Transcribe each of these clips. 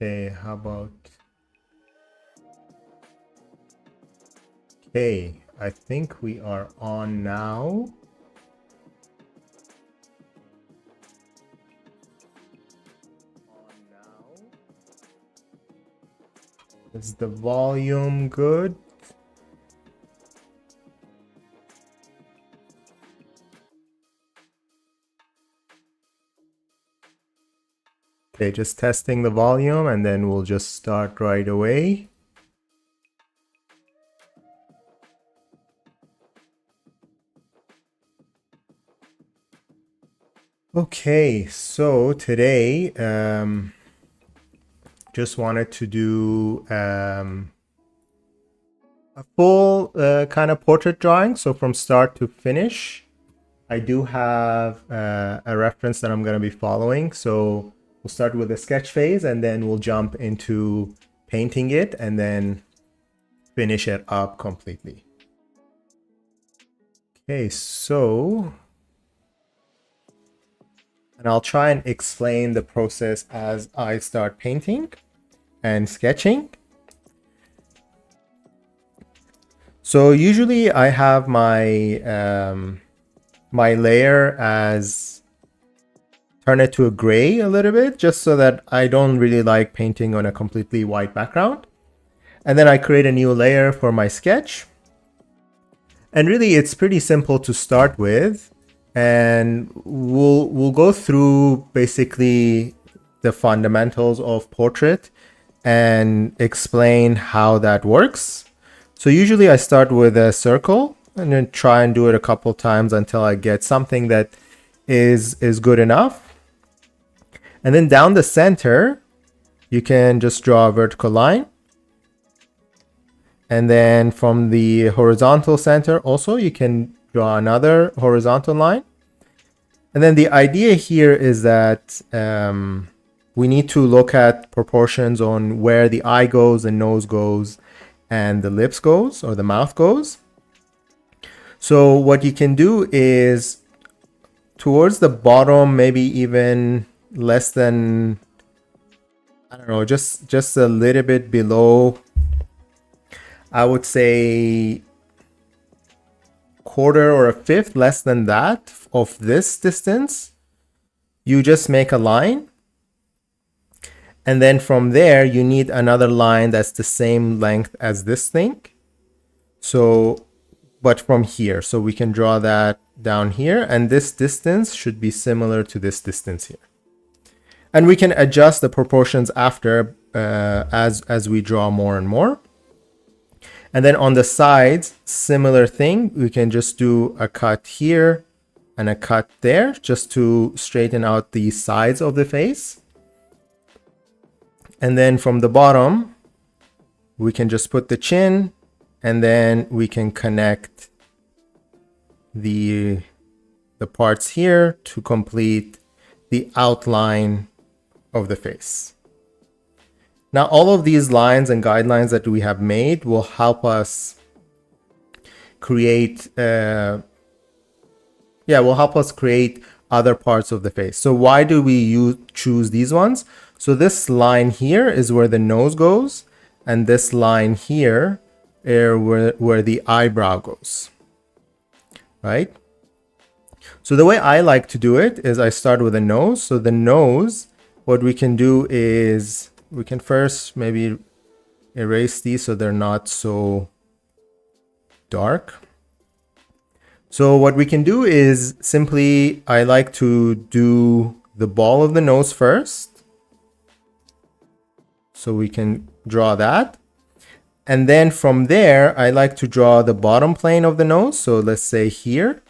Okay, how about... Okay, I think we are on now. Is the volume good? Okay, just testing the volume and then we'll just start right away. Okay, so today just wanted to do a full kind of portrait drawing. So from start to finish, I do have a reference that I'm going to be following. So we'll start with the sketch phase and then we'll jump into painting it and then finish it up completely. Okay, so... And I'll try and explain the process as I start painting and sketching. So usually I have my my layer as turn it to a gray a little bit, just so that I don't really like painting on a completely white background. And then I create a new layer for my sketch. And really it's pretty simple to start with. And we'll go through basically the fundamentals of portrait and explain how that works. So usually I start with a circle and then try and do it a couple times until I get something that is good enough. And then down the center, you can just draw a vertical line. And then from the horizontal center also, you can draw another horizontal line. And then the idea here is that we need to look at proportions on where the eye goes, the nose goes, and the lips goes, or the mouth goes. So what you can do is towards the bottom, maybe even less than, I don't know, just a little bit below, I would say quarter or a fifth less than that of this distance, you just make a line. And then from there, you need another line that's the same length as this thing. So, but from here, so we can draw that down here, and this distance should be similar to this distance here. And we can adjust the proportions after as we draw more and more. And then on the sides, similar thing, we can just do a cut here and a cut there just to straighten out the sides of the face. And then from the bottom, we can just put the chin and then we can connect the parts here to complete the outline of the face. Now, all of these lines and guidelines that we have made will help us create, will help us create other parts of the face. So why do we choose these ones? So this line here is where the nose goes, and this line here is where the eyebrow goes, right? So the way I like to do it is I start with the nose. So the nose, what we can do is we can first maybe erase these so they're not so dark. So what we can do is simply, I like to do the ball of the nose first. So we can draw that. And then from there, I like to draw the bottom plane of the nose. So let's say here.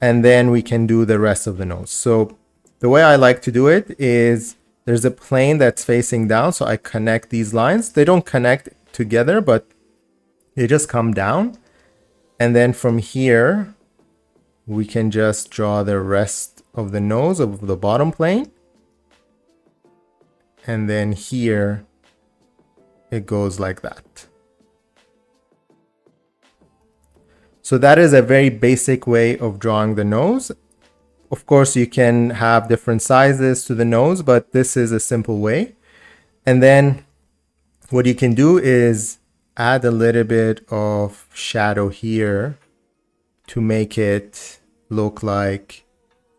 And then we can do the rest of the nose. So the way I like to do it is there's a plane that's facing down. So I connect these lines. They don't connect together, but they just come down. And then from here, we can just draw the rest of the nose of the bottom plane. And then here, it goes like that. So that is a very basic way of drawing the nose. Of course, you can have different sizes to the nose, but this is a simple way. And then what you can do is add a little bit of shadow here to make it look like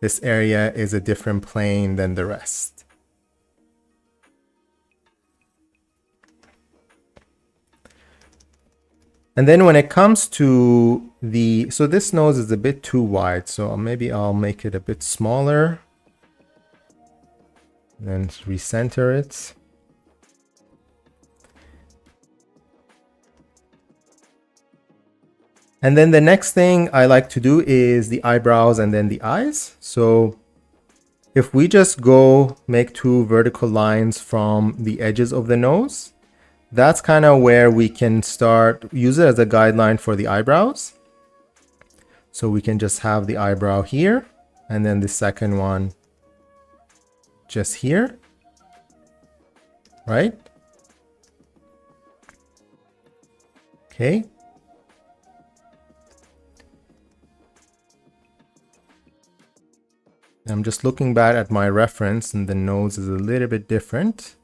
this area is a different plane than the rest. And then when it comes to so this nose is a bit too wide, so maybe I'll make it a bit smaller. Then recenter it. And then the next thing I like to do is the eyebrows and then the eyes. So if we just go make 2 vertical lines from the edges of the nose, that's kind of where we can start, use it as a guideline for the eyebrows. So we can just have the eyebrow here, and then the second one just here, right? Okay. I'm just looking back at my reference, and the nose is a little bit different.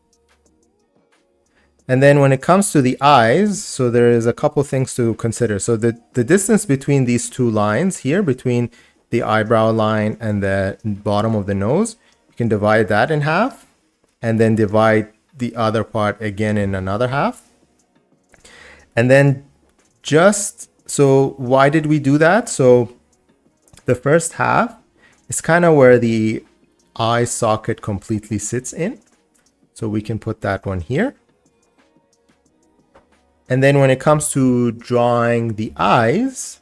And then when it comes to the eyes, so there is a couple things to consider. So the distance between these 2 lines here, between the eyebrow line and the bottom of the nose, you can divide that in half, and then divide the other part again in another half. And then so why did we do that? So the first half is kind of where the eye socket completely sits in. So we can put that one here. And then when it comes to drawing the eyes,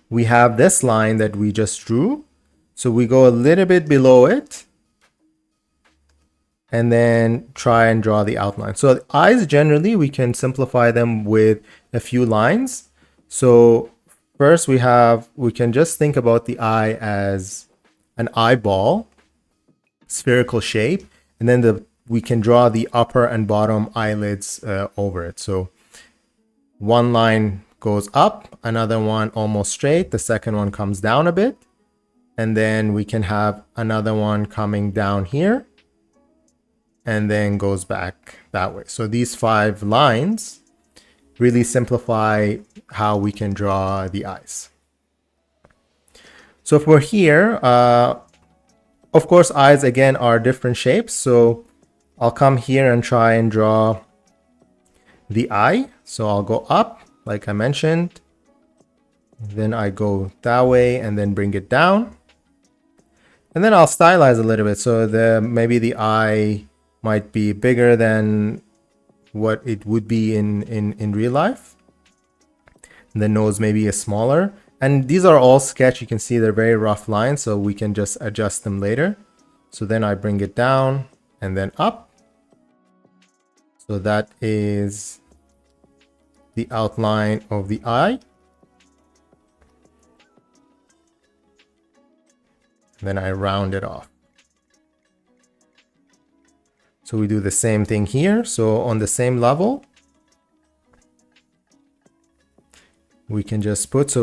we have this line that we just drew. So we go a little bit below it and then try and draw the outline. So the eyes, generally, we can simplify them with a few lines. So first we can just think about the eye as an eyeball, spherical shape, and then we can draw the upper and bottom eyelids over it. So one line goes up, another one almost straight, the second one comes down a bit, and then we can have another one coming down here, and then goes back that way. So these 5 lines really simplify how we can draw the eyes. So if we're here, of course, eyes again are different shapes. So I'll come here and try and draw the eye. So I'll go up, like I mentioned. Then I go that way and then bring it down. And then I'll stylize a little bit. So maybe the eye might be bigger than what it would be in real life. The nose maybe is smaller. And these are all sketch. You can see they're very rough lines, so we can just adjust them later. So then I bring it down and then up. So that is the outline of the eye. Then I round it off. So we do the same thing here. So on the same level, we can just put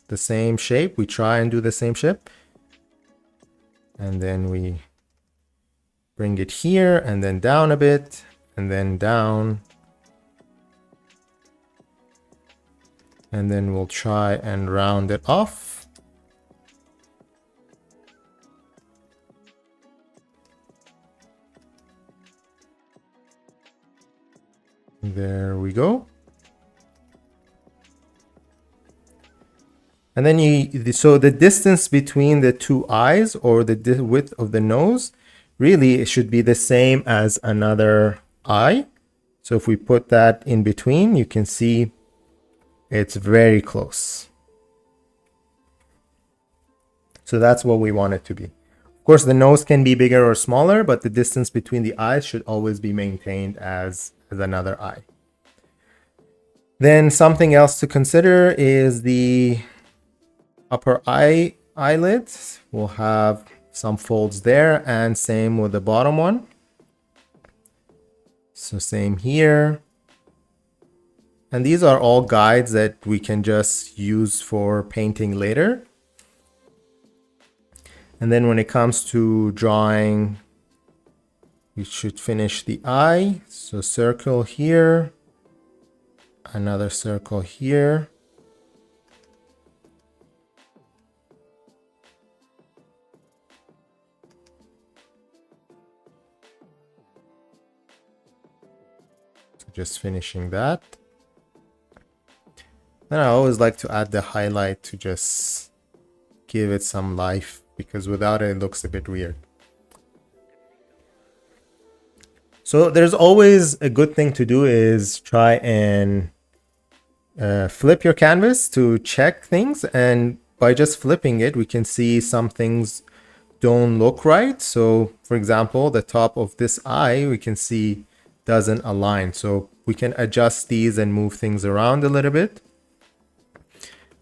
the same shape. We try and do the same shape. And then we bring it here and then down a bit and then down. And then we'll try and round it off. There we go. And then so the distance between the 2 eyes, or the width of the nose, really it should be the same as another eye. So if we put that in between, you can see it's very close. So that's what we want it to be. Of course, the nose can be bigger or smaller, but the distance between the eyes should always be maintained as another eye. Then something else to consider is the upper eyelids. We'll have some folds there, and same with the bottom one. So same here. And these are all guides that we can just use for painting later. And then when it comes to drawing We should finish the eye. So circle here, another circle here. So just finishing that. Then I always like to add the highlight to just give it some life, because without it, it looks a bit weird. So there's always a good thing to do is try and flip your canvas to check things. And by just flipping it, we can see some things don't look right. So for example, the top of this eye, we can see doesn't align. So we can adjust these and move things around a little bit.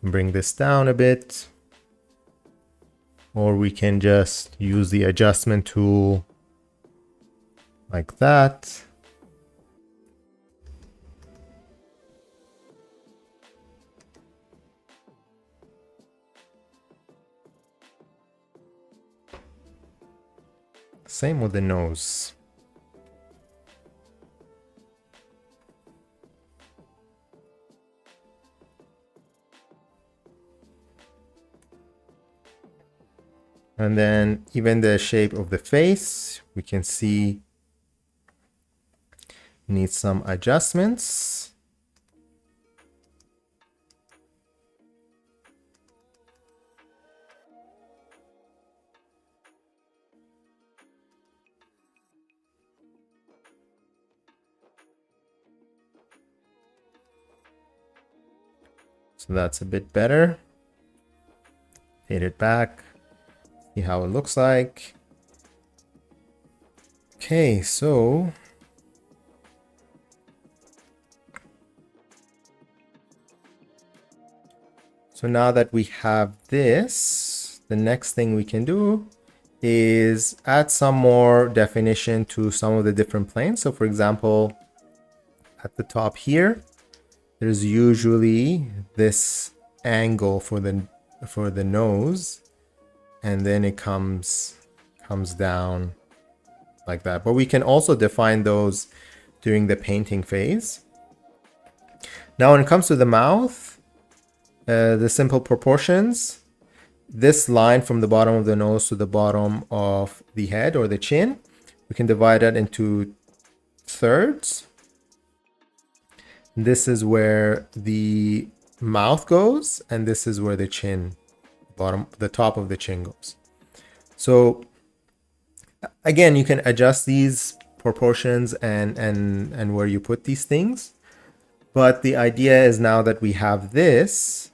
Bring this down a bit. Or we can just use the adjustment tool like that. Same with the nose. And then even the shape of the face, we can see needs some adjustments. So that's a bit better. Fade it back. See how it looks like. Okay, so now that we have this, the next thing we can do is add some more definition to some of the different planes. So for example, at the top here, there's usually this angle for the nose, and then it comes down like that. But we can also define those during the painting phase. Now when it comes to the mouth, the simple proportions, this line from the bottom of the nose to the bottom of the head or the chin, we can divide that into thirds. This is where the mouth goes, and this is where the chin, the top of the chin goes. So again, you can adjust these proportions and where you put these things. But the idea is now that we have this,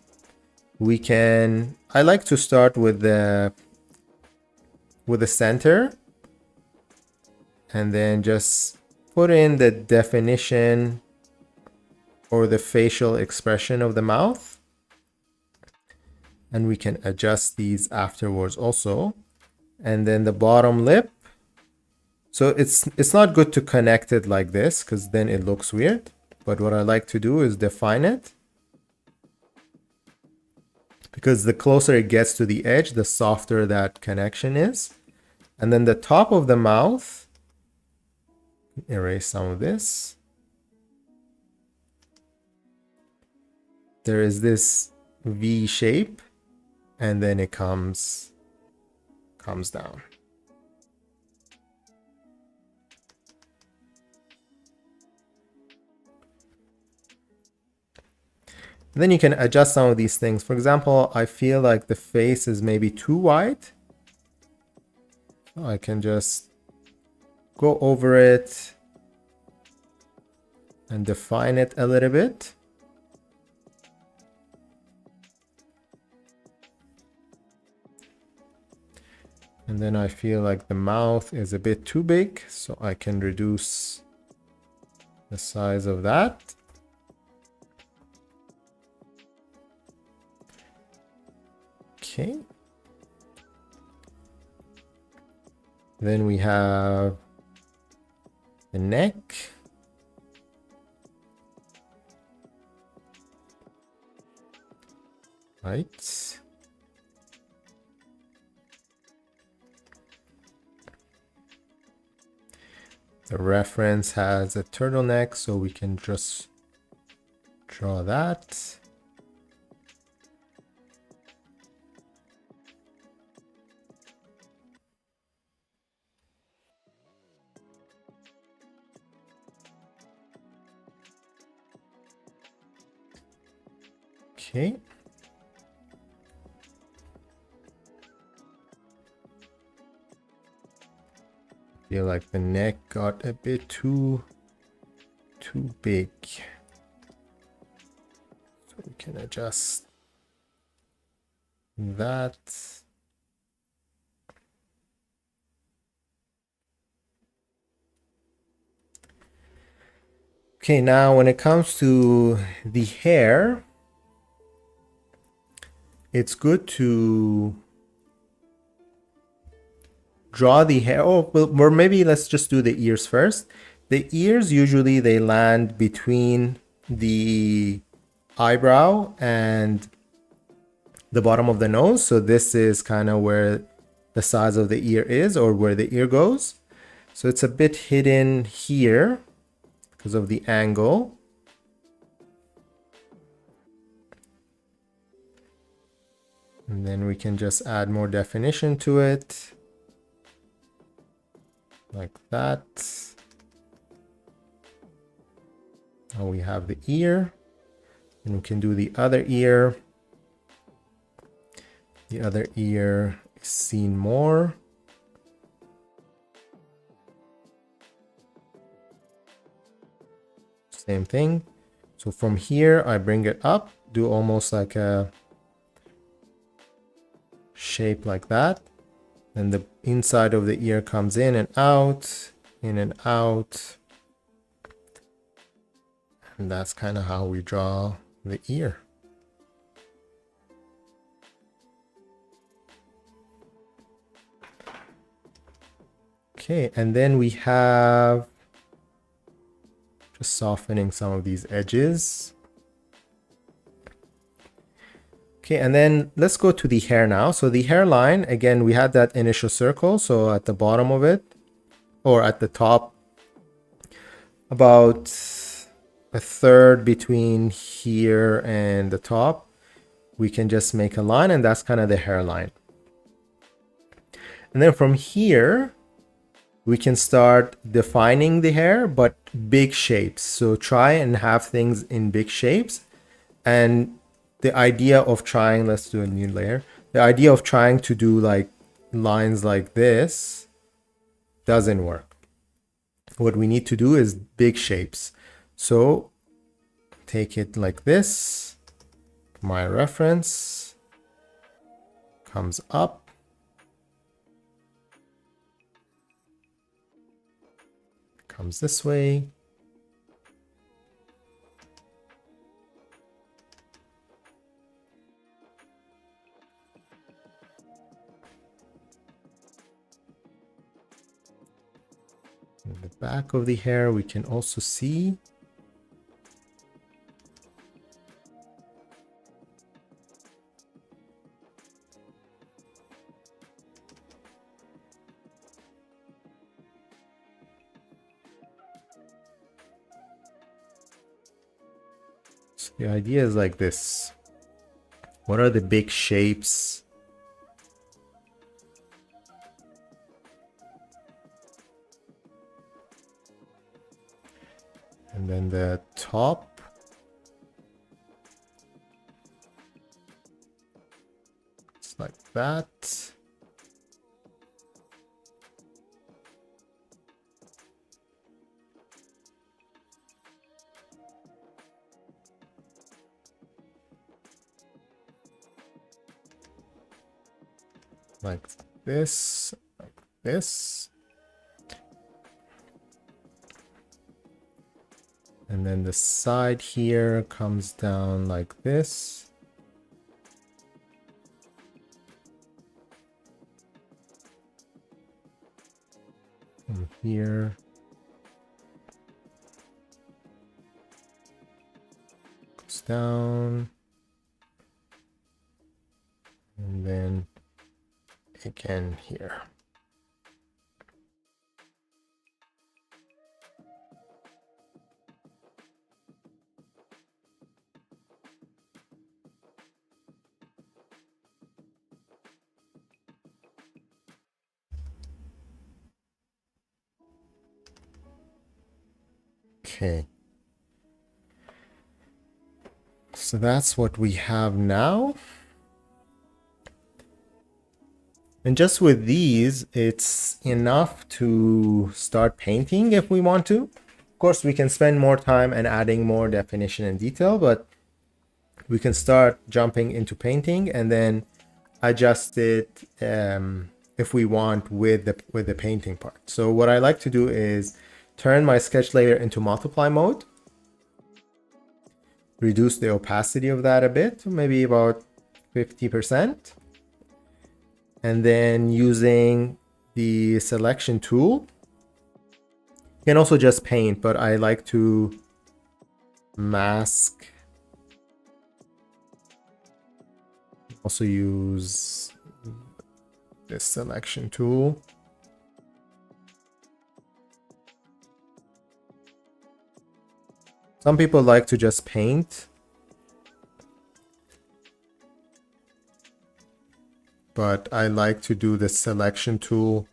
I like to start with the center and then just put in the definition or the facial expression of the mouth. And we can adjust these afterwards also. And then the bottom lip. So it's not good to connect it like this, because then it looks weird. But what I like to do is define it, because the closer it gets to the edge, the softer that connection is. And then the top of the mouth, erase some of this. There is this V shape, and then it comes down. Then you can adjust some of these things. For example, I feel like the face is maybe too wide. So I can just go over it and define it a little bit. And then I feel like the mouth is a bit too big, so I can reduce the size of that. Okay. Then we have the neck. Right. The reference has a turtleneck, so we can just draw that. Okay. Feel like the neck got a bit too big. So we can adjust that. Okay, now when it comes to the hair, it's good to draw the hair. Oh, well, or maybe let's just do the ears first. The ears, usually they land between the eyebrow and the bottom of the nose. So this is kind of where the size of the ear is, or where the ear goes. So it's a bit hidden here because of the angle. And then we can just add more definition to it. Like that. Now we have the ear. And we can do the other ear. The other ear is seen more. Same thing. So from here, I bring it up, do almost like a shape like that. Then the inside of the ear comes in and out, in and out. And that's kind of how we draw the ear. Okay, and then we have just softening some of these edges. Okay, and then let's go to the hair now. So the hairline, again, we had that initial circle. So at the bottom of it, or at the top, about a third between here and the top, we can just make a line, and that's kind of the hairline. And then from here, we can start defining the hair, but big shapes. So try and have things in big shapes. And the idea of trying, let's do a new layer. The idea of trying to do like lines like this doesn't work. What we need to do is big shapes. So take it like this. My reference comes up. Comes this way. In the back of the hair, we can also see. So the idea is like this. What are the big shapes? And then the top. It's like that. Like this, like this. And then the side here comes down like this. From here. Goes down. And then again here. Okay. So that's what we have now. And just with these, it's enough to start painting if we want to. Of course, we can spend more time and adding more definition and detail, but we can start jumping into painting and then adjust it if we want with the painting part. So what I like to do is turn my sketch layer into multiply mode, reduce the opacity of that a bit, maybe about 50%. And then using the selection tool, you can also just paint, but I like to mask. Also use this selection tool. Some people like to just paint, but I like to do the selection tool.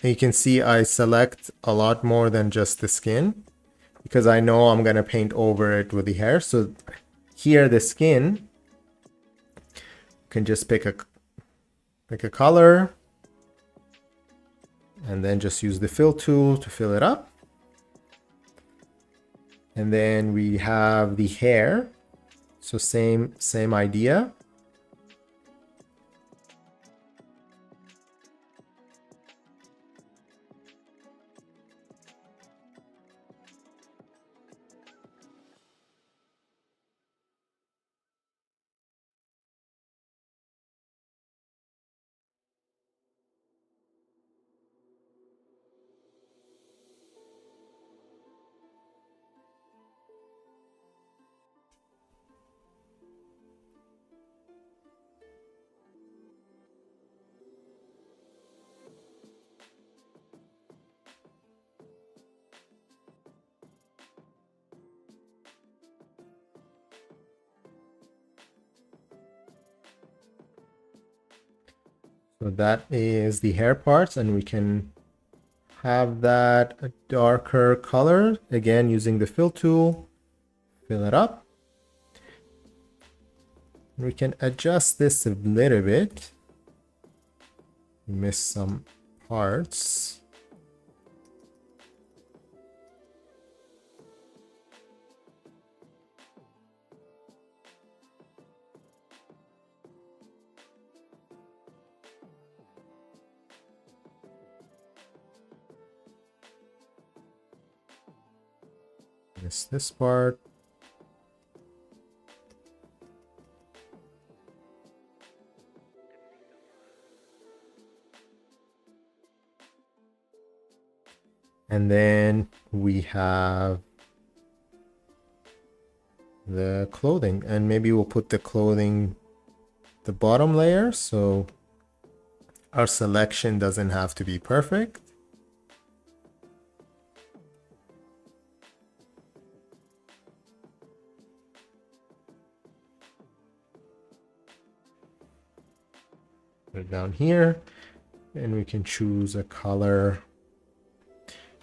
And you can see I select a lot more than just the skin because I know I'm going to paint over it with the hair. So here the skin, you can just pick a color and then just use the fill tool to fill it up. And then we have the hair. So same idea. So that is the hair parts, and we can have that a darker color, again using the fill tool, fill it up. We can adjust this a little bit. We missed some parts. This part. And then we have the clothing, and maybe we'll put the clothing the bottom layer so our selection doesn't have to be perfect. Put it down here, and we can choose a color.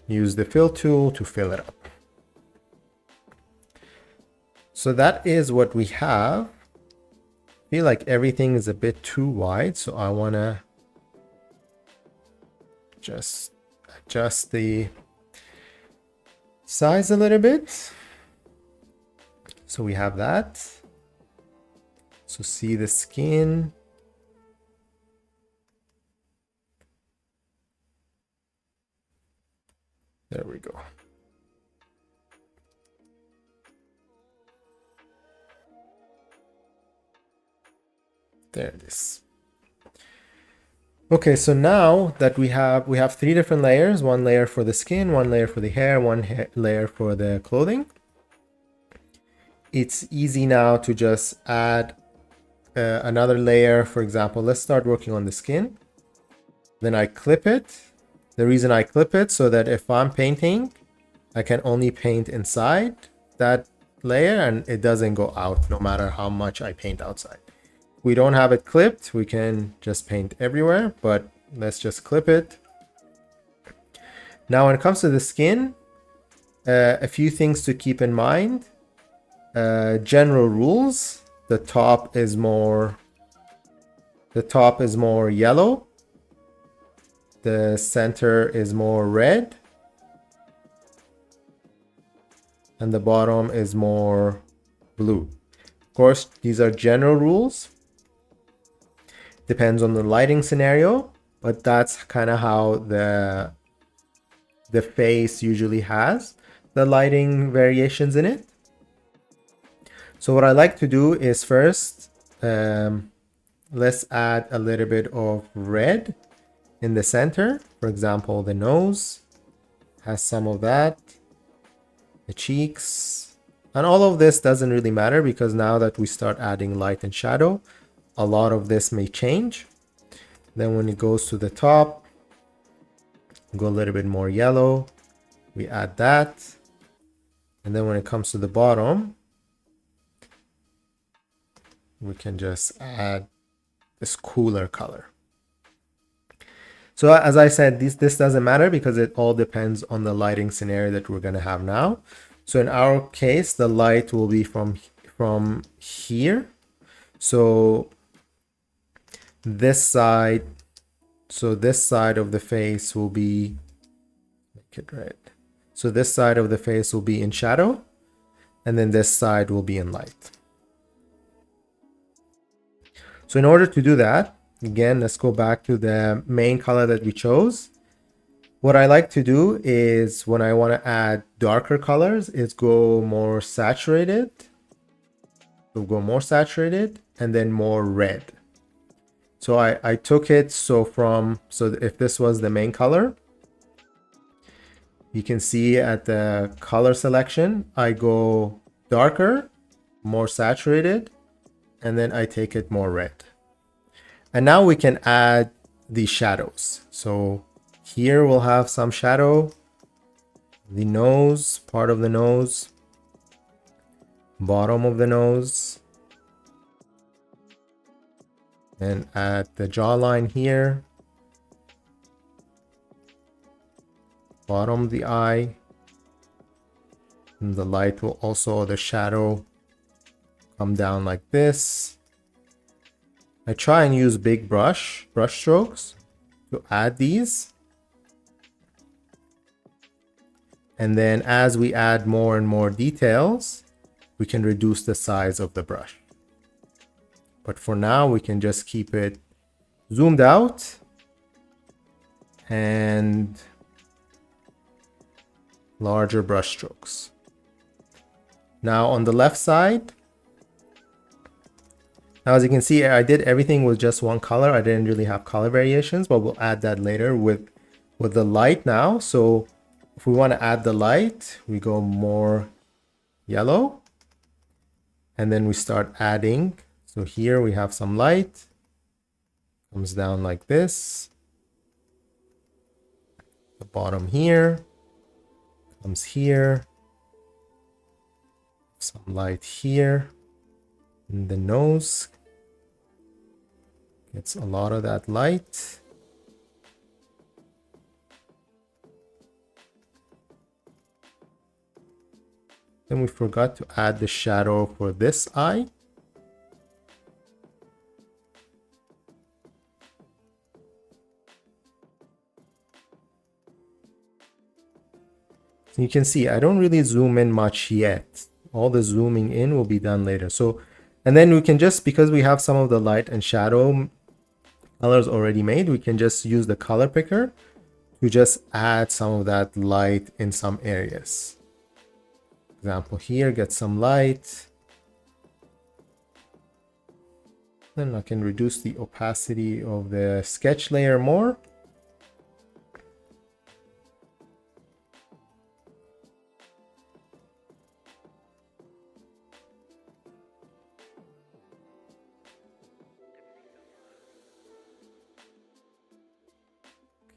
Use the fill tool to fill it up. So that is what we have. I feel like everything is a bit too wide, so I want to just adjust the size a little bit. So we have that. So see the skin. There we go. There it is. Okay, so now that we have three different layers, one layer for the skin, one layer for the hair, layer for the clothing. It's easy now to just add another layer. For example, let's start working on the skin. Then I clip it. The reason I clip it so that if I'm painting, I can only paint inside that layer and it doesn't go out no matter how much I paint outside. If we don't have it clipped, we can just paint everywhere, but let's just clip it. Now, when it comes to the skin, a few things to keep in mind. General rules. The top is more yellow. The center is more red. And the bottom is more blue. Of course, these are general rules. Depends on the lighting scenario, but that's kind of how the face usually has the lighting variations in it. So what I like to do is first, let's add a little bit of red in the center. For example, the nose has some of that, the cheeks, and all of this doesn't really matter because now that we start adding light and shadow, a lot of this may change. Then when it goes to the top, go a little bit more yellow, we add that. And then when it comes to the bottom, we can just add this cooler color. So as I said, this doesn't matter because it all depends on the lighting scenario that we're going to have now. So in our case, the light will be from here. So this side of the face will be, make it red. So this side of the face will be in shadow, and then this side will be in light. So in order to do that, again, let's go back to the main color that we chose. What I like to do is when I want to add darker colors is go more saturated. So go more saturated and then more red. So I took it so if this was the main color, you can see at the color selection, I go darker, more saturated, and then I take it more red. And now we can add the shadows. So here we'll have some shadow, the nose, part of the nose, bottom of the nose, and add the jawline here, bottom of the eye, and the light will also, the shadow, come down like this. I try and use big brush strokes to add these. And then as we add more and more details, we can reduce the size of the brush. But for now, we can just keep it zoomed out and larger brush strokes. Now on the left side, now as you can see, I did everything with just one color. I didn't really have color variations, but we'll add that later with the light now. So if we want to add the light, we go more yellow, and then we start adding. So here we have some light, comes down like this. The bottom here, comes here, some light here, and the nose gets a lot of that light. Then we forgot to add the shadow for this eye. You can see I don't really zoom in much yet. All the zooming in will be done later. So, and then we can just, because we have some of the light and shadow colors already made, we can just use the color picker to just add some of that light in some areas. Example here, get some light. Then I can reduce the opacity of the sketch layer more.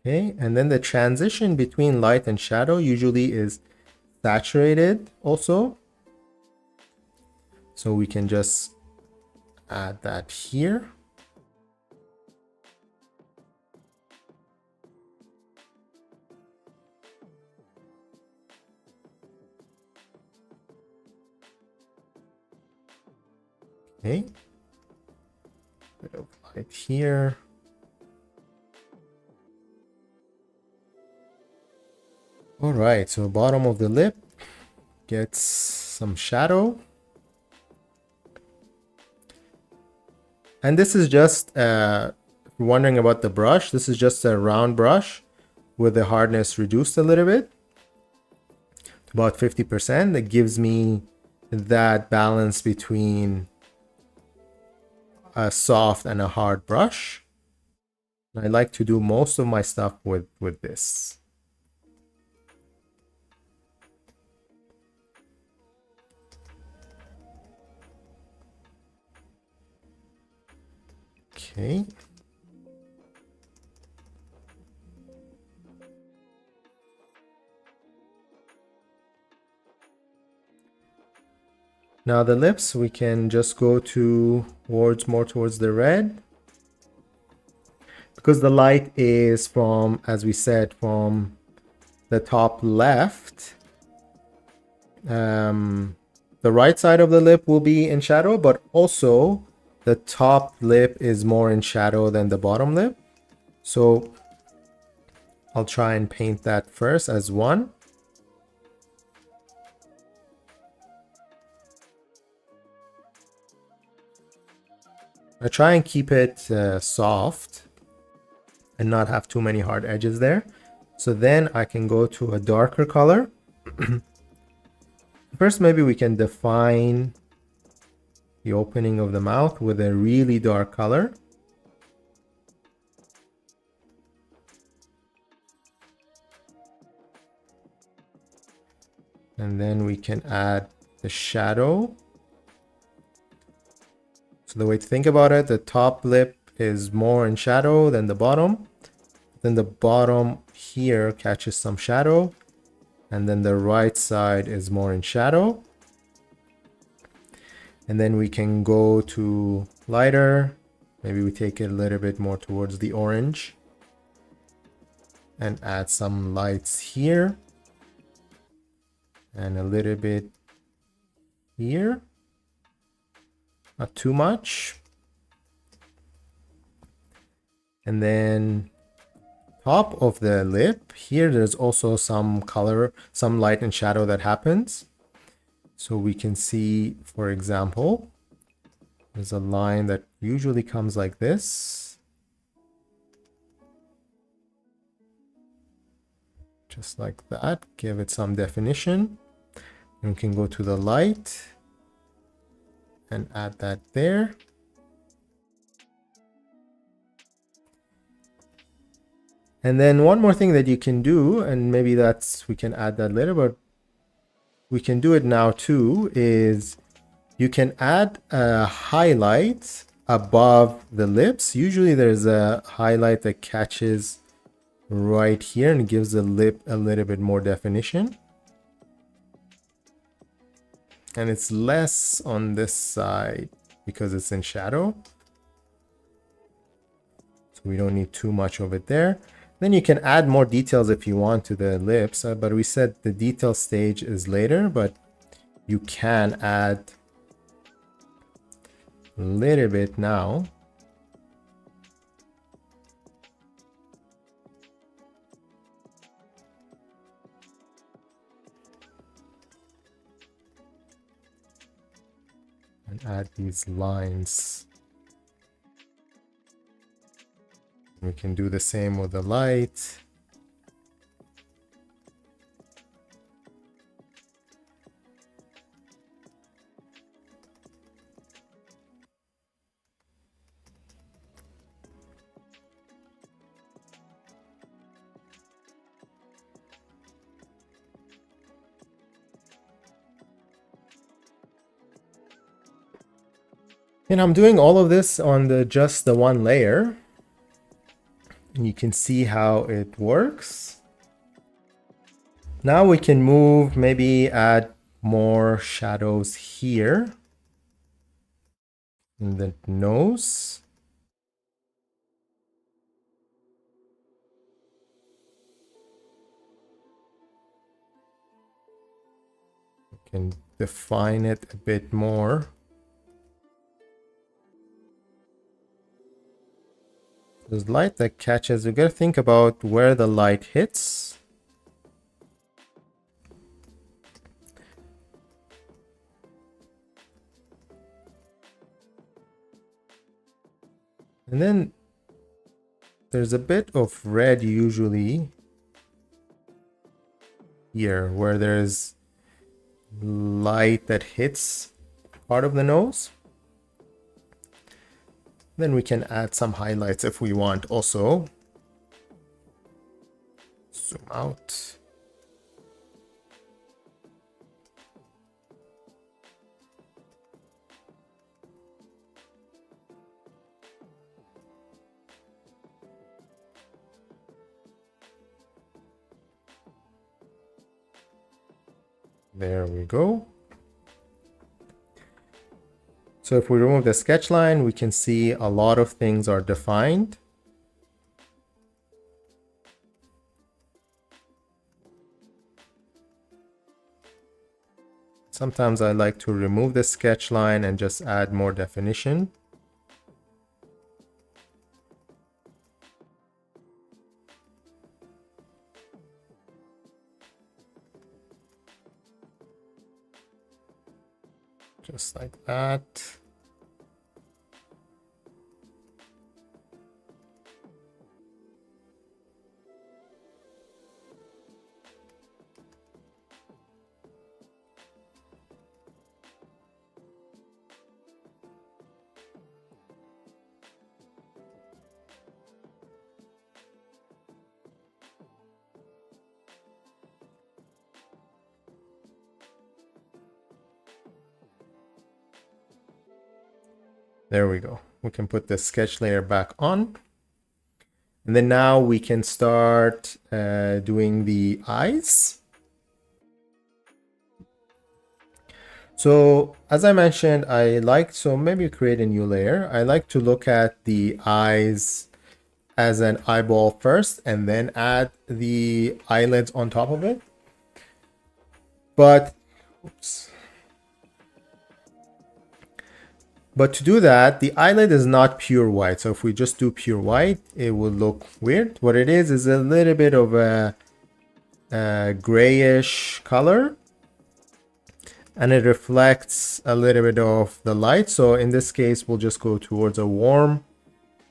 Okay, and then the transition between light and shadow usually is saturated also. So we can just add that here. Okay. Bit of light here. All right, so bottom of the lip gets some shadow. And this is just, if you're wondering about the brush, this is just a round brush with the hardness reduced a little bit, to about 50%. That gives me that balance between a soft and a hard brush. I like to do most of my stuff with this. Okay. Now the lips, we can just go towards more towards the red. Because the light is from, as we said, from the top left. The right side of the lip will be in shadow, but also the top lip is more in shadow than the bottom lip. So I'll try and paint that first as one. I try and keep it soft and not have too many hard edges there. So then I can go to a darker color. First, maybe we can define the opening of the mouth with a really dark color. And then we can add the shadow. So the way to think about it, the top lip is more in shadow than the bottom. Then the bottom here catches some shadow. And then the right side is more in shadow. And then we can go to lighter. Maybe we take it a little bit more towards the orange. And add some lights here. And a little bit here. Not too much. And then top of the lip here, there's also some color, some light and shadow that happens. So we can see, for example, there's a line that usually comes like this. Just like that, give it some definition. And we can go to the light and add that there. And then one more thing that you can do, and maybe we can add that later, but we can do it now too, is you can add a highlight above the lips. Usually there's a highlight that catches right here and gives the lip a little bit more definition. And it's less on this side because it's in shadow. So we don't need too much of it there. Then you can add more details if you want to the lips, but we said the detail stage is later, but you can add a little bit now. And add these lines. We can do the same with the light. And I'm doing all of this on just the one layer. And you can see how it works. Now we can move, maybe add more shadows here in the nose. We can define it a bit more. There's light that catches. You gotta think about where the light hits. And then there's a bit of red usually here where there's light that hits part of the nose. Then we can add some highlights if we want also. Zoom out. There we go. So if we remove the sketch line, we can see a lot of things are defined. Sometimes I like to remove the sketch line and just add more definition. Just like that. There we go. We can put the sketch layer back on. And then now we can start doing the eyes. So as I mentioned, so maybe create a new layer. I like to look at the eyes as an eyeball first and then add the eyelids on top of it. But, oops. But to do that, the eyelid is not pure white. So if we just do pure white, it will look weird. What it is a little bit of a grayish color. And it reflects a little bit of the light. So in this case, we'll just go towards a warm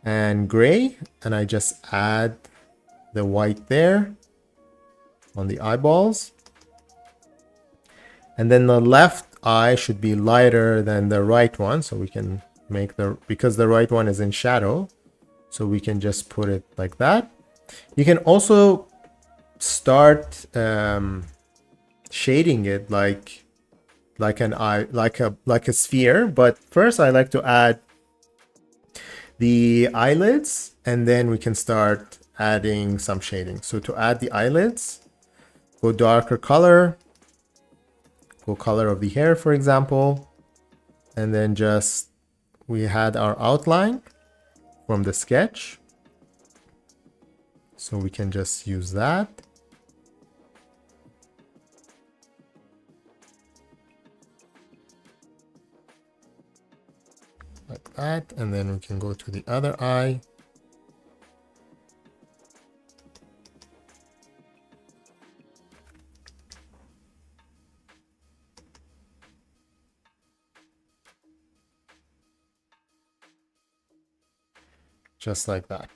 and gray. And I just add the white there on the eyeballs. And then the left eye should be lighter than the right one. So we can make because the right one is in shadow. So we can just put it like that. You can also start shading it like an eye, like a sphere. But first I like to add the eyelids and then we can start adding some shading. So to add the eyelids, go darker color, go color of the hair, for example, and then just we had our outline from the sketch. So we can just use that. Like that, and then we can go to the other eye. Just like that.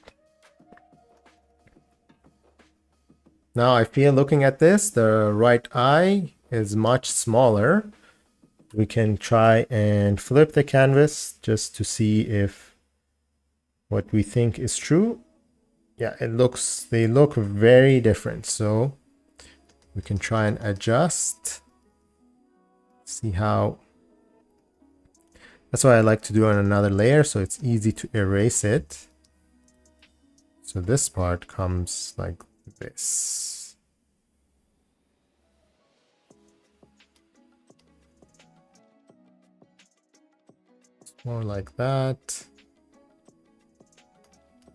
Now I feel looking at this, the right eye is much smaller. We can try and flip the canvas just to see if what we think is true. Yeah, they look very different. So we can try and adjust. See how, that's why I like to do on another layer so it's easy to erase it. So this part comes like this. More like that.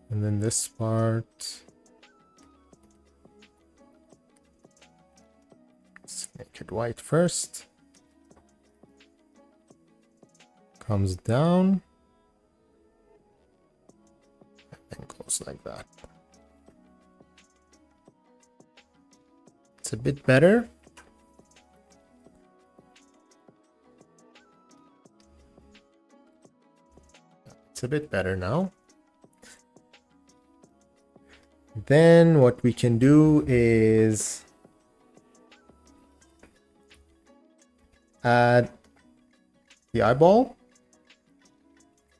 And then this part. Let's make it white first. Comes down. and goes like that. It's a bit better. It's a bit better now. Then what we can do is add the eyeball.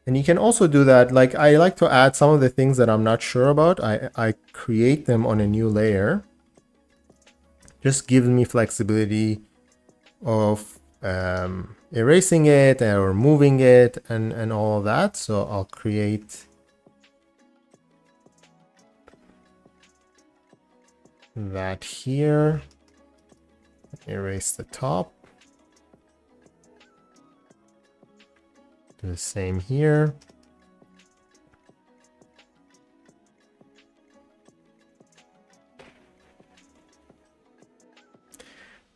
And you can also do that, like I like to add some of the things that I'm not sure about. I create them on a new layer. Just gives me flexibility of erasing it or moving it and all of that. So I'll create that here. Erase the top. Do the same here.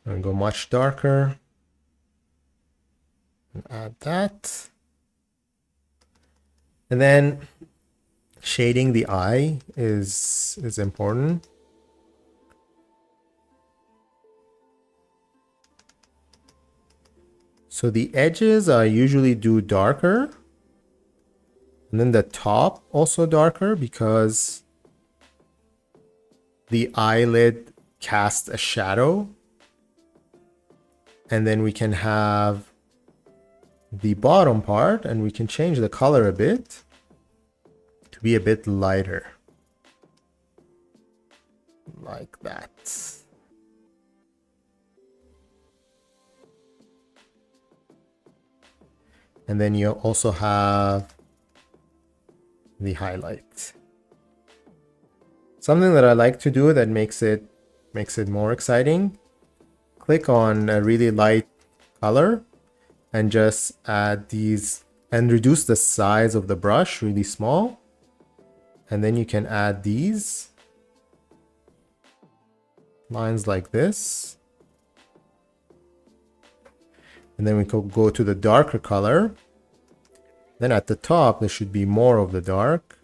I'm gonna go much darker and add that. And then shading the eye is important. So the edges I usually do darker, and then the top also darker because the eyelid casts a shadow. And then we can have the bottom part, and we can change the color a bit to be a bit lighter. Like that. And then you also have the highlight. Something that I like to do that makes it more exciting. Click on a really light color and just add these and reduce the size of the brush really small. And then you can add these lines like this. And then we could go to the darker color. Then at the top, there should be more of the dark.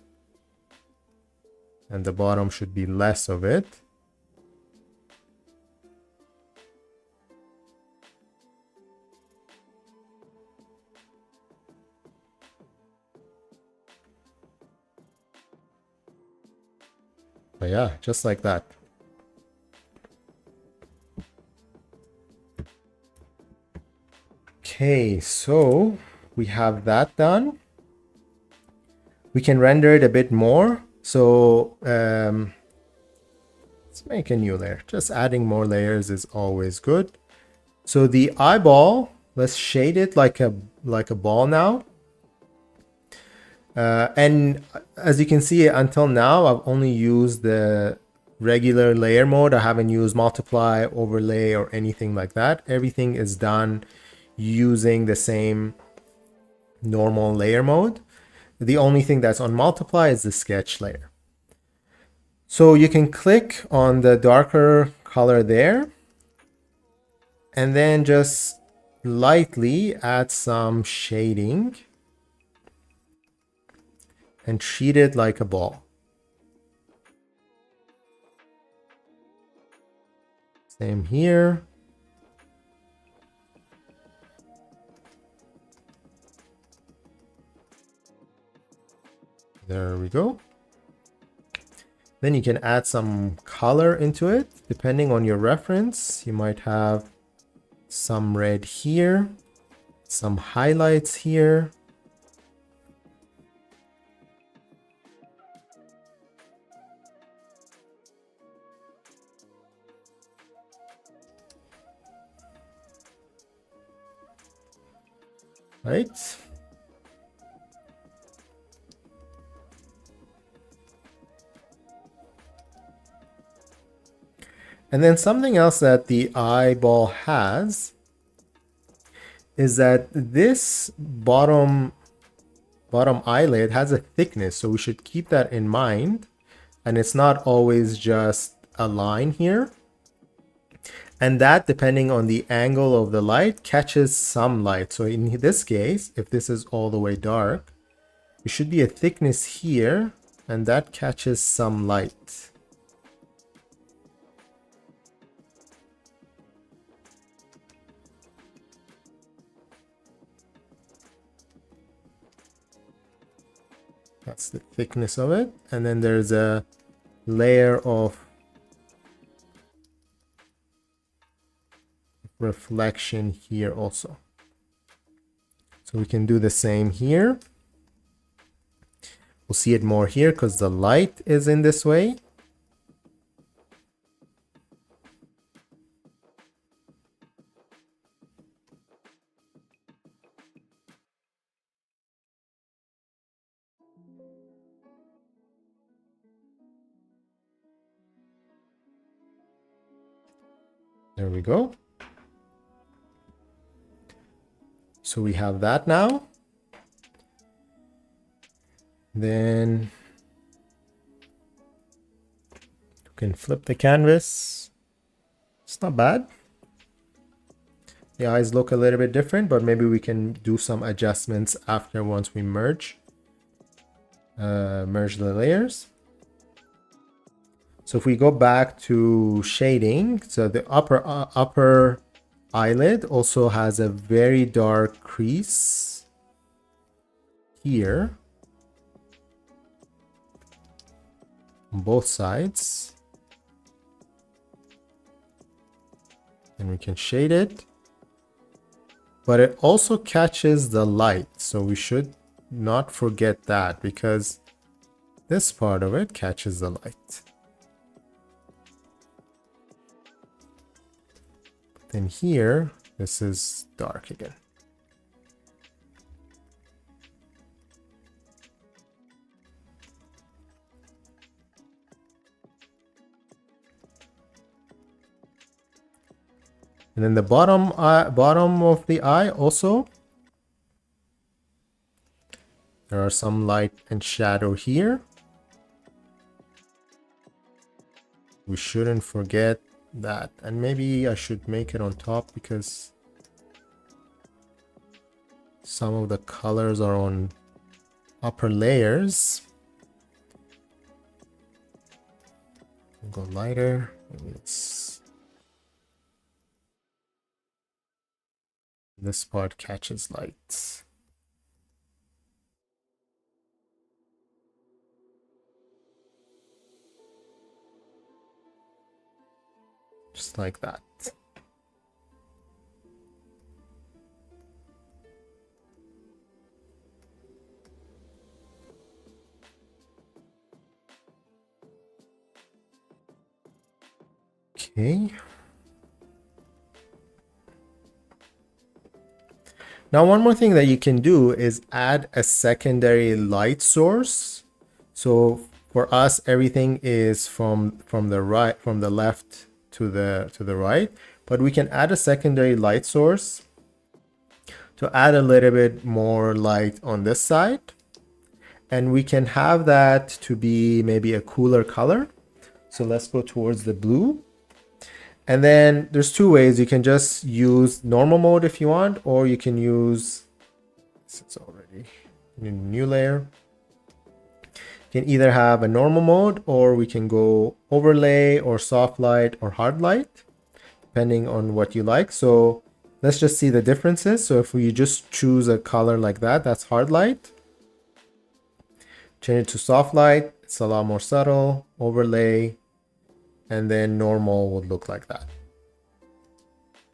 And the bottom should be less of it. But yeah, just like that. Okay, so we have that done. We can render it a bit more. So let's make a new layer. Just adding more layers is always good. So the eyeball, let's shade it like a ball now. And as you can see, until now, I've only used the regular layer mode. I haven't used multiply, overlay, or anything like that. Everything is done using the same normal layer mode. The only thing that's on multiply is the sketch layer. So you can click on the darker color there and then just lightly add some shading and treat it like a ball. Same here. There we go. Then you can add some color into it. Depending on your reference, you might have some red here, some highlights here. Right? And then something else that the eyeball has is that this bottom eyelid has a thickness, so we should keep that in mind. And it's not always just a line here. And that, depending on the angle of the light, catches some light. So in this case, if this is all the way dark, it should be a thickness here and that catches some light. That's the thickness of it. And then there's a layer of reflection here also. So we can do the same here. We'll see it more here because the light is in this way. There we go. So we have that now. Then you can flip the canvas. It's not bad. The eyes look a little bit different, but maybe we can do some adjustments after once we merge the layers. So if we go back to shading, so the upper eyelid also has a very dark crease here on both sides. And we can shade it. But it also catches the light, so we should not forget that because this part of it catches the light. Then here, this is dark again. And then the bottom of the eye also, there are some light and shadow here. We shouldn't forget that. And maybe I should make it on top because some of the colors are on upper layers. Go lighter. Maybe it's this part catches light. Just like that. Okay. Now, one more thing that you can do is add a secondary light source. So for us, everything is from the right, from the left to the right, but we can add a secondary light source to add a little bit more light on this side. And we can have that to be maybe a cooler color. So let's go towards the blue. And then there's two ways. You can just use normal mode if you want, or you can use, it's already in a new layer. You can either have a normal mode, or we can go overlay or soft light or hard light, depending on what you like. So let's just see the differences. So if we just choose a color like that, that's hard light. Change it to soft light, it's a lot more subtle. Overlay, and then normal would look like that.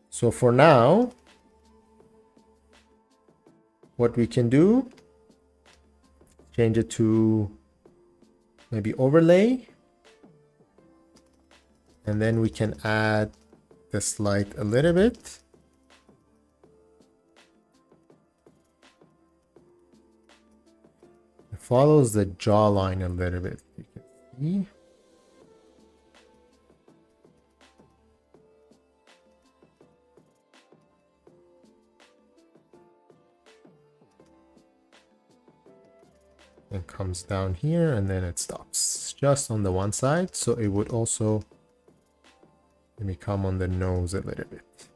So for now, what we can do, change it to maybe overlay, and then we can add this light a little bit. It follows the jawline a little bit, you can see. It comes down here and then it stops just on the one side. So it would also maybe come on the nose a little bit.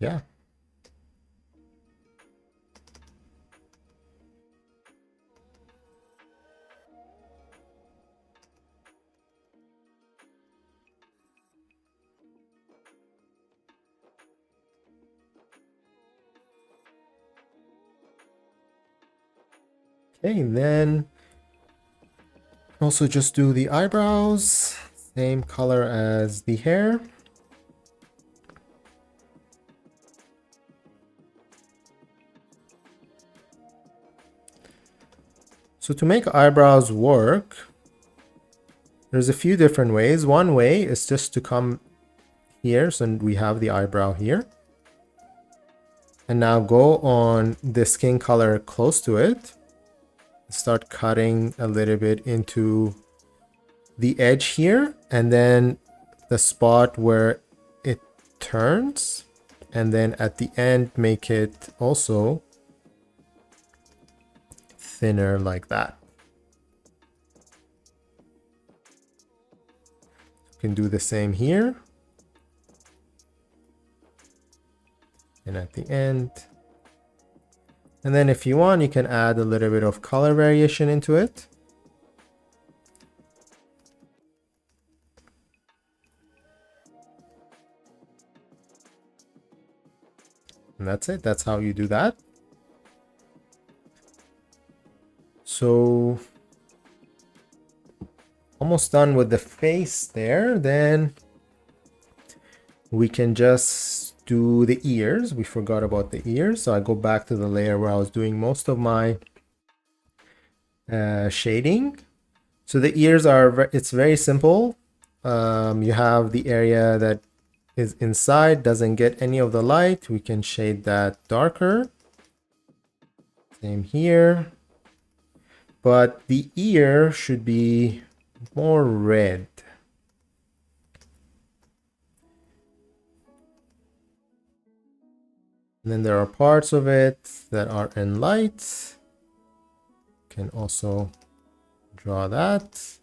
yeah. Okay, and then also just do the eyebrows, same color as the hair. So to make eyebrows work, there's a few different ways. One way is just to come here, so we have the eyebrow here. And now go on the skin color close to it. Start cutting a little bit into the edge here, and then the spot where it turns, and then at the end make it also thinner like that. You can do the same here, and at the end. And then if you want, you can add a little bit of color variation into it. And that's it. That's how you do that. So almost done with the face there. Then we can just do the ears. We forgot about the ears. So I go back to the layer where I was doing most of my shading. So the ears are, it's very simple. You have the area that is inside, doesn't get any of the light. We can shade that darker. Same here. But the ear should be more red. And then there are parts of it that are in light. Can also draw that.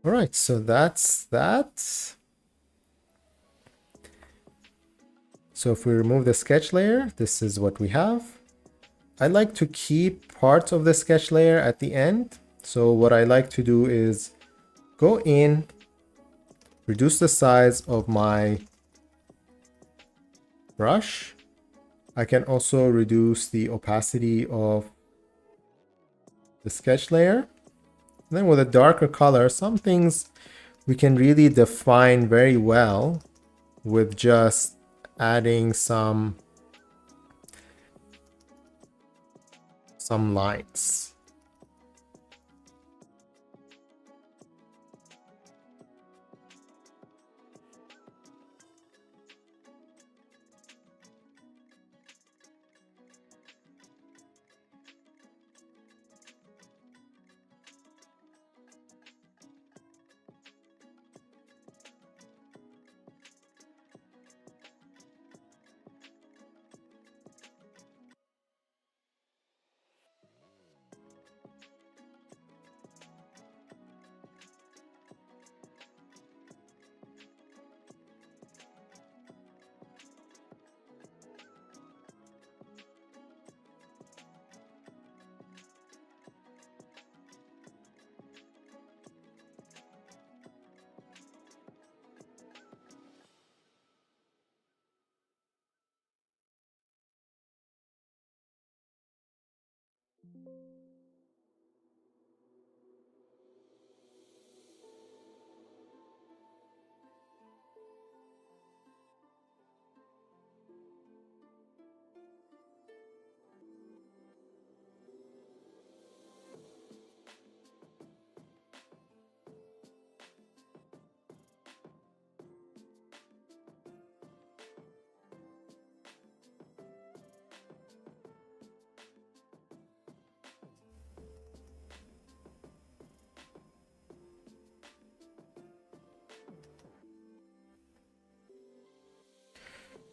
All right, so that's that. So if we remove the sketch layer, this is what we have. I like to keep parts of the sketch layer at the end. So what I like to do is go in, reduce the size of my brush. I can also reduce the opacity of the sketch layer. And then with a darker color, some things we can really define very well with just adding some lines.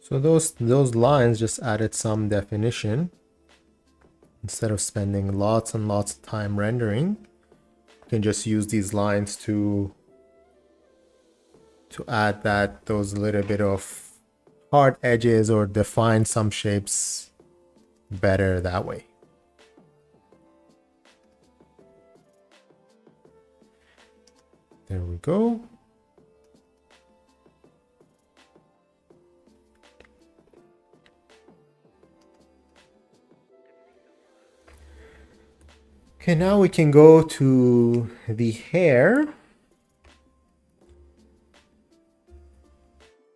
So those lines just added some definition instead of spending lots and lots of time rendering. You can just use these lines to add those little bit of hard edges or define some shapes better that way. There we go. Okay, now we can go to the hair.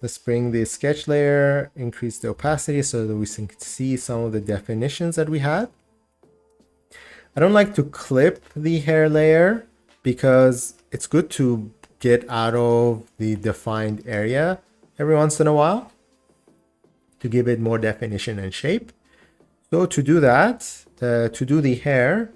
Let's bring the sketch layer, increase the opacity so that we can see some of the definitions that we had. I don't like to clip the hair layer because it's good to get out of the defined area every once in a while to give it more definition and shape. So to do that, to do the hair,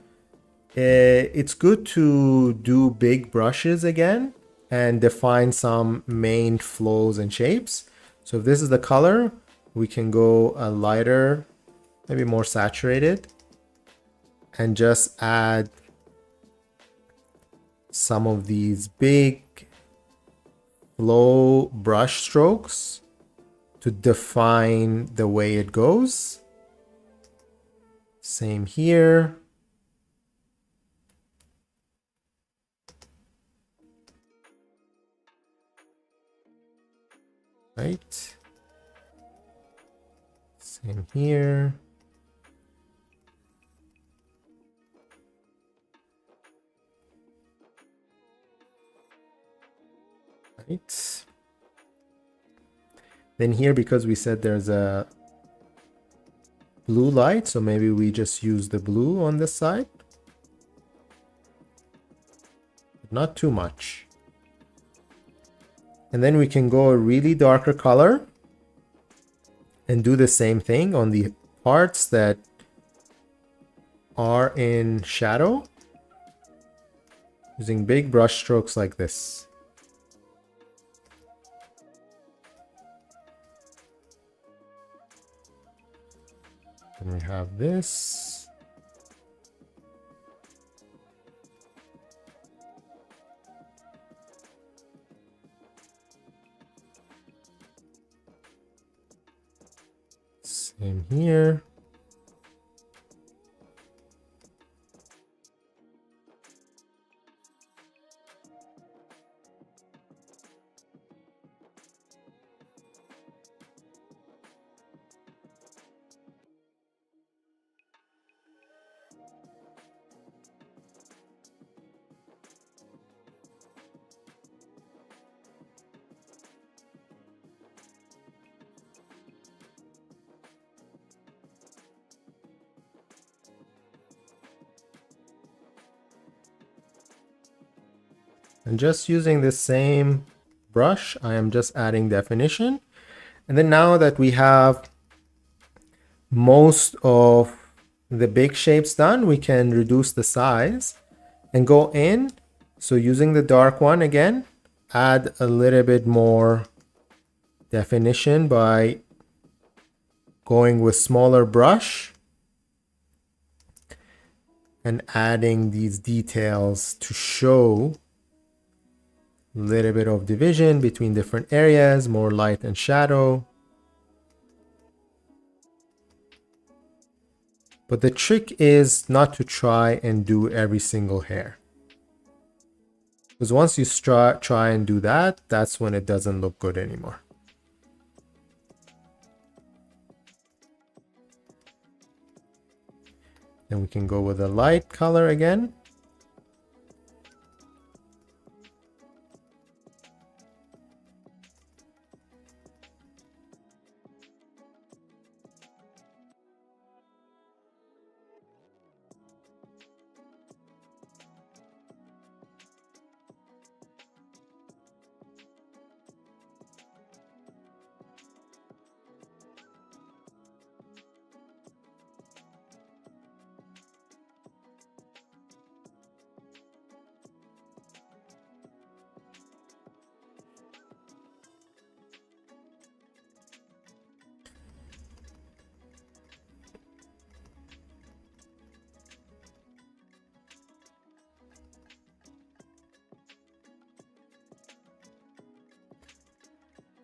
it's good to do big brushes again and define some main flows and shapes. So if this is the color, we can go a lighter, maybe more saturated, and just add some of these big flow brush strokes to define the way it goes. Same here. Right. Same here. Right. Then here, because we said there's a blue light, so maybe we just use the blue on this side. But not too much. And then we can go a really darker color and do the same thing on the parts that are in shadow, using big brush strokes like this. And we have this. Same here. And just using the same brush, I am just adding definition. And then now that we have most of the big shapes done, we can reduce the size and go in. So using the dark one again, add a little bit more definition by going with smaller brush and adding these details to show a little bit of division between different areas, more light and shadow. But the trick is not to try and do every single hair. Because once you try and do that, that's when it doesn't look good anymore. Then we can go with a light color again.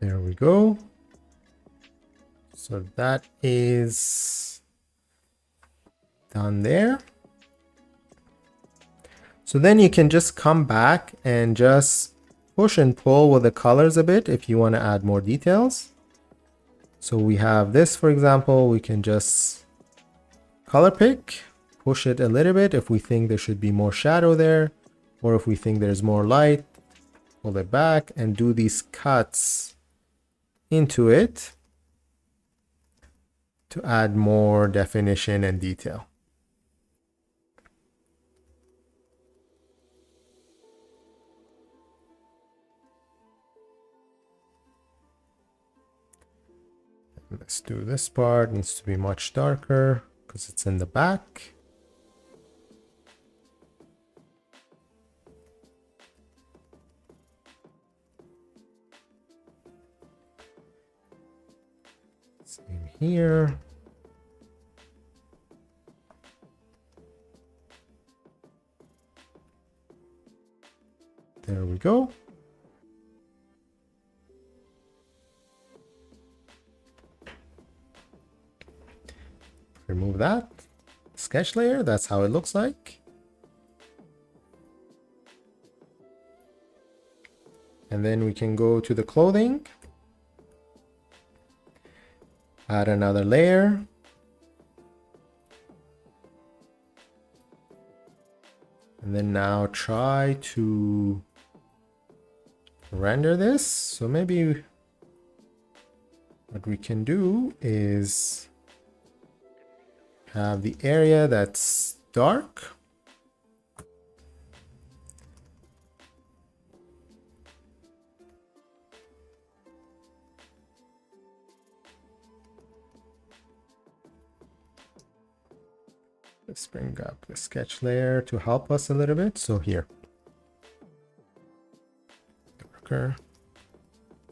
There we go. So that is done there. So then you can just come back and just push and pull with the colors a bit if you want to add more details. So we have this, for example, we can just color pick, push it a little bit if we think there should be more shadow there, or if we think there's more light, pull it back and do these cuts into it to add more definition and detail. Let's do this part, needs to be much darker because it's in the back. Same here. There we go. Remove that sketch layer. That's how it looks like. And then we can go to the clothing, add another layer. And then now try to render this. So maybe what we can do is have the area that's dark. Let's bring up the sketch layer to help us a little bit. So here, darker.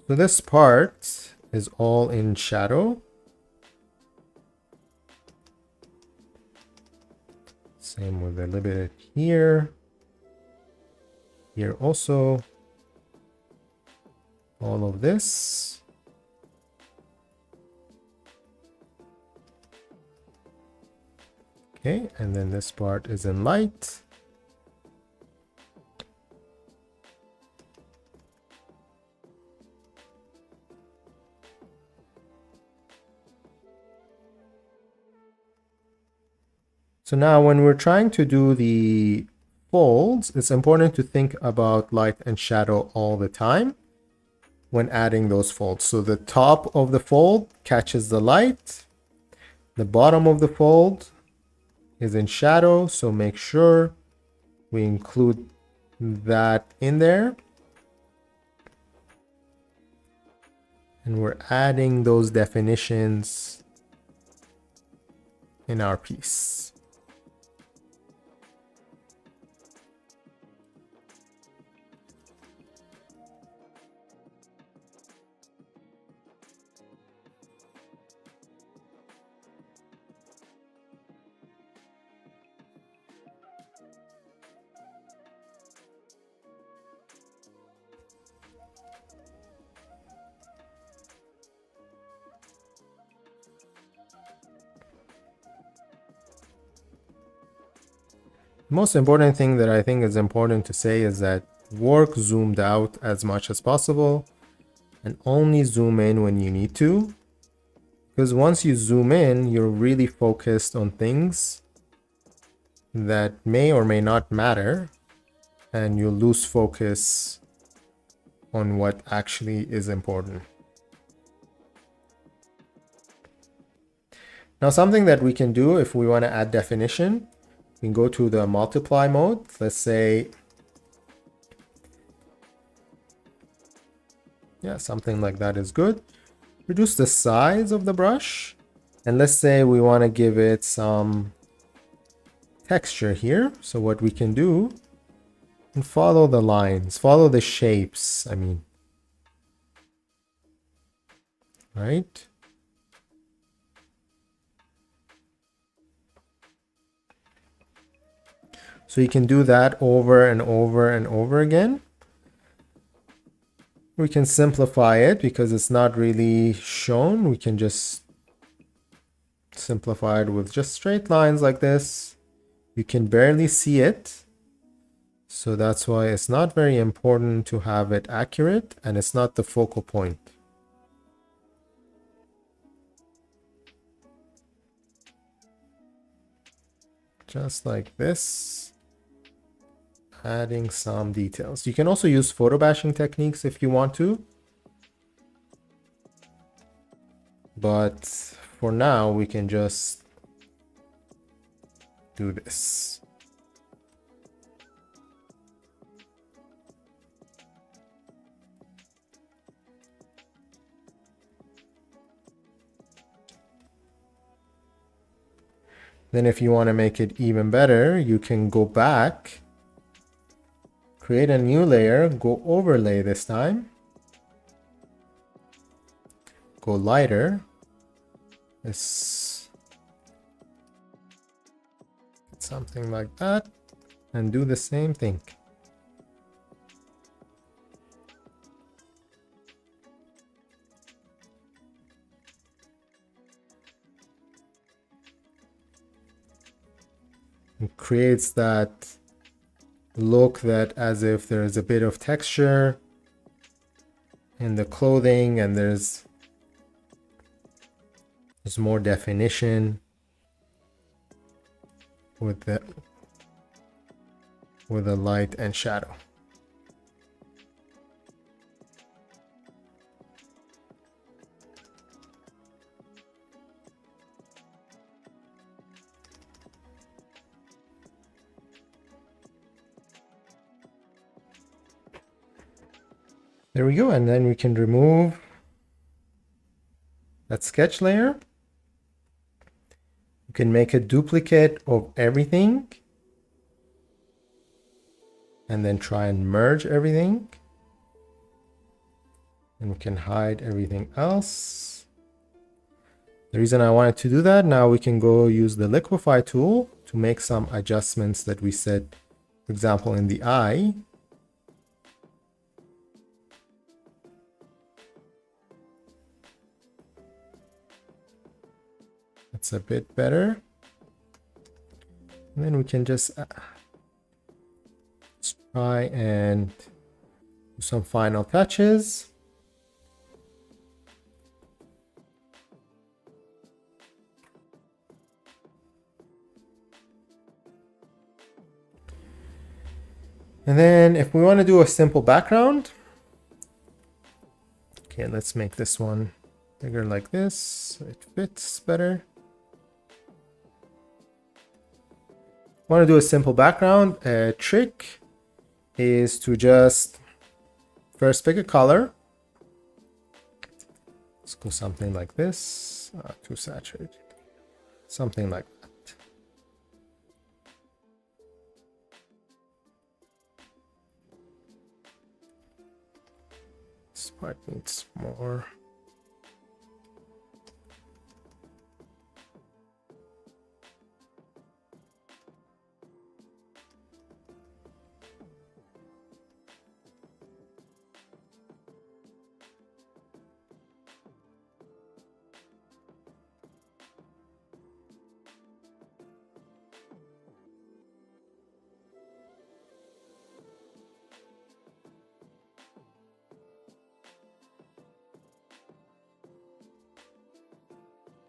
So this part is all in shadow. Same with a little bit here. Here also. All of this. Okay, and then this part is in light. So now when we're trying to do the folds, it's important to think about light and shadow all the time when adding those folds. So the top of the fold catches the light. The bottom of the fold is in shadow, so make sure we include that in there. And we're adding those definitions in our piece. The most important thing that I think is important to say is that work zoomed out as much as possible and only zoom in when you need to. Because once you zoom in, you're really focused on things that may or may not matter, and you'll lose focus on what actually is important. Now, something that we can do if we want to add definition, we can go to the multiply mode. Let's say, yeah, something like that is good. Reduce the size of the brush. And let's say we want to give it some texture here. So what we can do, and follow the lines, follow the shapes, I mean. Right? So you can do that over and over and over again. We can simplify it because it's not really shown. We can just simplify it with just straight lines like this. You can barely see it. So that's why it's not very important to have it accurate, and it's not the focal point. Just like this. Adding some details. You can also use photo bashing techniques if you want to. But for now, we can just do this. Then if you want to make it even better, you can go back, create a new layer, go overlay this time, go lighter. It's something like that, and do the same thing. It creates that look that as if there's a bit of texture in the clothing, and there's more definition with the light and shadow. There we go, and then we can remove that sketch layer. You can make a duplicate of everything and then try and merge everything. And we can hide everything else. The reason I wanted to do that, now we can go use the liquify tool to make some adjustments that we said, for example, in the eye. That's a bit better. And then we can just try and do some final touches. And then if we want to do a simple background, okay, let's make this one bigger like this. It fits better. Want to do a simple background. A trick is to just first pick a color. Let's go something like this. Too saturated. Something like that. This part needs more.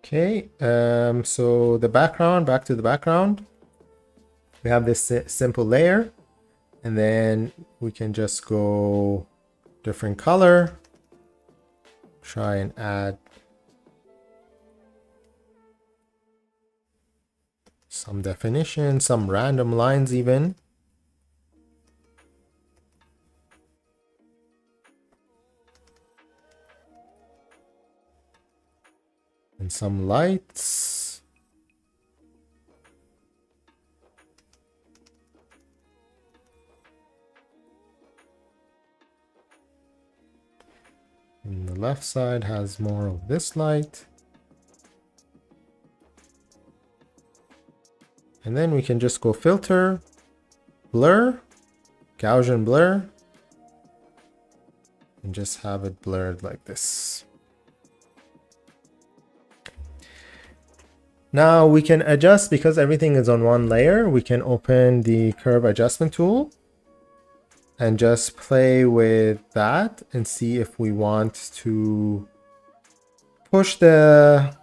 Okay, so the background, back to the background. We have this simple layer, and then we can just go different color. Try and add some definition, some random lines even. And some lights. And the left side has more of this light. And then we can just go filter, blur, Gaussian blur. and just have it blurred like this. Now we can adjust, because everything is on one layer, we can open the curve adjustment tool and just play with that and see if we want to push the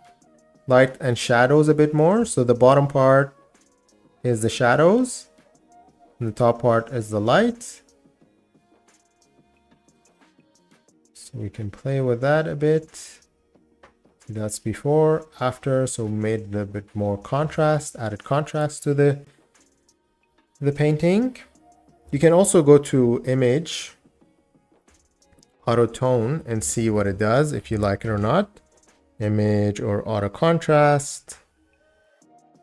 light and shadows a bit more. So the bottom part is the shadows and the top part is the light. So we can play with that a bit. That's before, after, so we made a bit more contrast, added contrast to the painting. You can also go to image, auto tone, and see what it does, if you like it or not. Image or auto contrast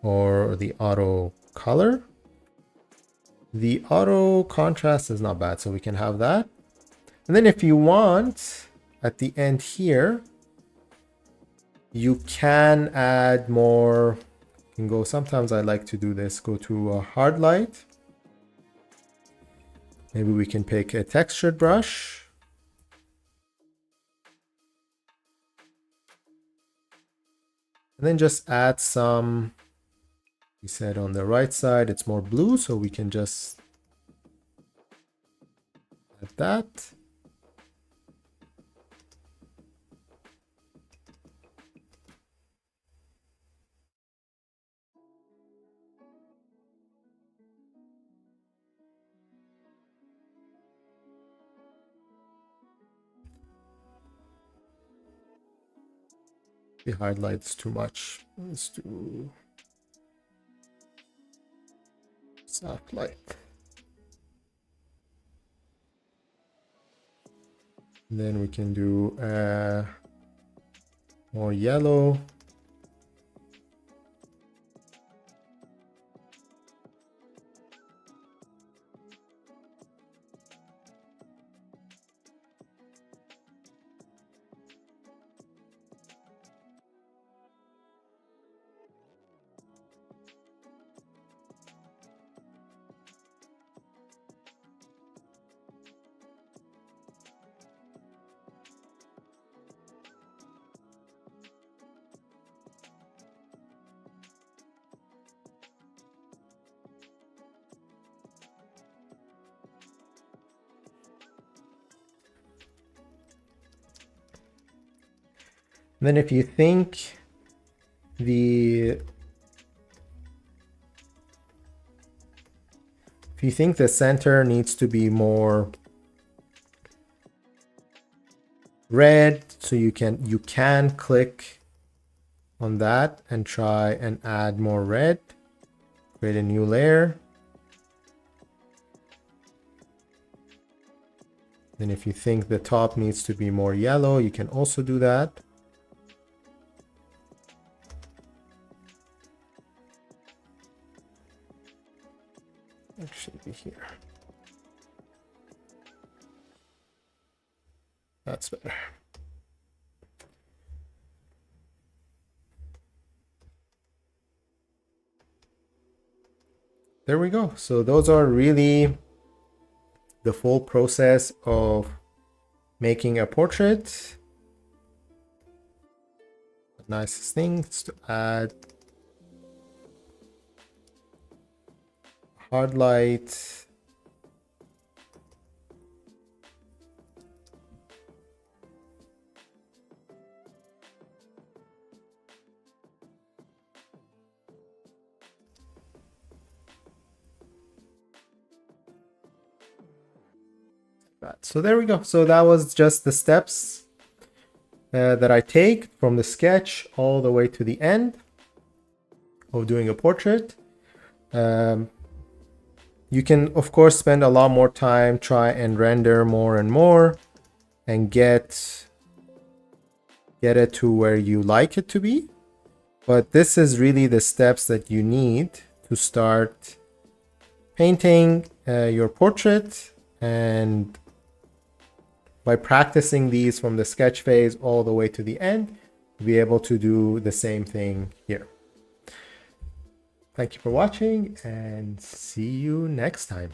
or the auto color. The auto contrast is not bad, so we can have that. And then if you want, at the end here, you can add more. You can go, sometimes I like to do this, go to a hard light. Maybe we can pick a textured brush. And then just add some, we said on the right side, it's more blue, so we can just add that. The highlights too much. Let's do soft light. And then we can do more yellow. Then if you think the center needs to be more red, so you can click on that and try and add more red. Create a new layer. Then if you think the top needs to be more yellow, you can also do that. Actually be here. That's better. There we go. So those are really the full process of making a portrait. Nice thing is to add hard light. So there we go. So that was just the steps that I take from the sketch all the way to the end of doing a portrait. You can, of course, spend a lot more time, try and render more and more and get it to where you like it to be. But this is really the steps that you need to start painting your portrait. And by practicing these from the sketch phase all the way to the end, you'll be able to do the same thing here. Thank you for watching and see you next time.